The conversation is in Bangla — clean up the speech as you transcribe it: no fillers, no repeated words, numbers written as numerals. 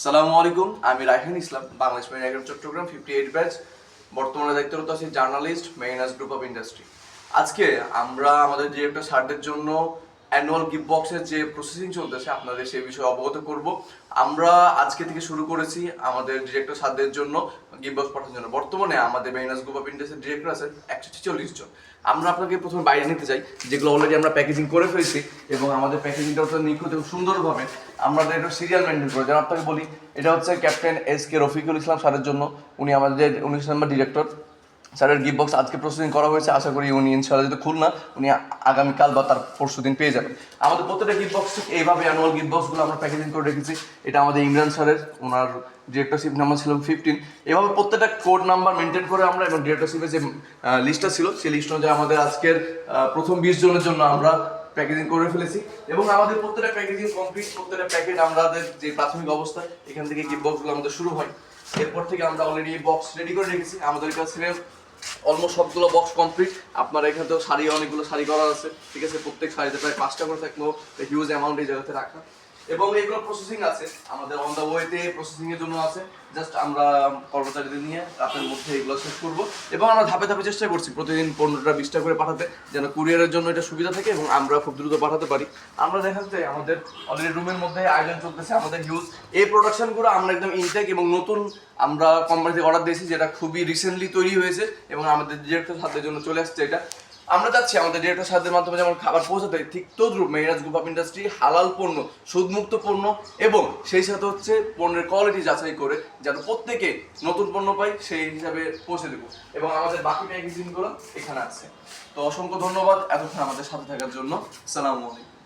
সালামু আলাইকুম, আমি রায়হান ইসলাম, বাংলাদেশ মেরিন একাডেমি চট্টগ্রাম 58 ব্যাচ। বর্তমানে দায়িত্বরত আছি journalist, Marinus group of industry. আজকে আমরা আমাদের ডিরেক্টর স্যারদের জন্য অ্যানুয়াল গিফট বক্সের যে প্রসেসিং চলতেছে আপনাদের সেই বিষয়ে অবগত করব। আমরা আজকে থেকে শুরু করেছি আমাদের ডিরেক্টর স্যারদের জন্য গিফট বক্স পাঠানোর জন্য। বর্তমানে আমাদের মেরিনাস গ্রুপ অফ ইন্ডাস্ট্রির ডিরেক্টর আছেন 146 জন। আমরা আপনাকে প্রথমে বাইরে নিতে চাই, যেগুলো অলরেডি আমরা প্যাকেজিং করে ফেলেছি এবং আমাদের প্যাকেজিংটা হচ্ছে নিখুঁত এবং সুন্দরভাবে আমাদের একটা সিরিয়াল মেনটেন করে। যেন আপনাকে বলি, এটা হচ্ছে ক্যাপ্টেন SK রফিকুল ইসলাম স্যারের জন্য। উনি আমাদের 19 নম্বর ডিরেক্টর। স্যারের গিফট বক্স আজকে প্রসেসিং করা হয়েছে, আশা করি উনি ইনশাআল্লাহ যদি খুলনা উনি আগামীকাল বা তার পরশু দিন পেয়ে যাবেন। আমাদের প্রত্যেকটা গিফট বক্স ঠিক এইভাবে অ্যানুয়াল গিফট বক্সগুলো আমরা প্যাকেজিং করে রেখেছি। এটা আমাদের ইমরান স্যারের, ওনার ডিরেক্টরশিপ নাম্বার ছিল 15। এভাবে প্রত্যেকটা কোড নাম্বার মেনটেন করে আমরা এবং ডিরেক্টরশিপের যে লিস্টটা ছিল সেই লিস্ট অনুযায়ী আমাদের আজকের প্রথম 20 জনের জন্য আমরা প্যাকেজিং করে ফেলেছি এবং আমাদের প্রত্যেকটা প্যাকেজিং কমপ্লিট। প্রত্যেকটা প্যাকেট আমাদের যে প্রাথমিক অবস্থা এখান থেকে গিফট বক্সগুলো আমাদের শুরু হয়। এরপর থেকে আমরা অলরেডি বক্স রেডি করে রেখেছি। আমাদের কাছে অলমোস্ট সবগুলো বক্স কমপ্লিট। আপনার এখানে তো শাড়ি, অনেকগুলো শাড়ি করা আছে, ঠিক আছে। প্রত্যেক শাড়িতে প্রায় 5টা করে থাকলেও হিউজ অ্যামাউন্ট এই জায়গাতে রাখা এবং এগুলো প্রসেসিং আছে আমাদের অন দ্য ওয়েতে, প্রসেসিং এর জন্য আছে। জাস্ট আমরা কর্মচারীদের নিয়ে রাতের মধ্যে এগুলো শেষ করবো এবং আমরা ধাপে ধাপে চেষ্টা করছি প্রতিদিন 15টা 20টা করে পাঠাতে, যেন কুরিয়ারের জন্য এটা সুবিধা থাকে এবং আমরা খুব দ্রুত পাঠাতে পারি। আমরা দেখা যাচ্ছে আমাদের অলরেডি রুমের মধ্যে আয়োজন চলতেছে আমাদের হিউজ এই প্রোডাকশনগুলো আমরা একদম ইনটেক এবং নতুন আমরা কোম্পানি থেকে অর্ডার দিয়েছি, যেটা খুবই রিসেন্টলি তৈরি হয়েছে এবং আমাদের ডিরেক্টর সাথে জন্য চলে আসছে। এটা আমরা চাচ্ছি আমাদের ডিরেক্টর সাহায্যের মাধ্যমে যেমন খাবার পৌঁছাতে, ঠিক তদ্রুপ মেরিনাস গ্রুপ অফ ইন্ডাস্ট্রি হালাল পণ্য, সুদমুক্ত পণ্য এবং সেই সাথে হচ্ছে পণ্যের কোয়ালিটি যাচাই করে যেন প্রত্যেকে নতুন পণ্য পাই সেই হিসাবে পৌঁছে দেবো এবং আমাদের বাকি প্যাকেজিংগুলো এখানে আছে। তো অসংখ্য ধন্যবাদ এতক্ষণ আমাদের সাথে থাকার জন্য। আসসালামু আলাইকুম।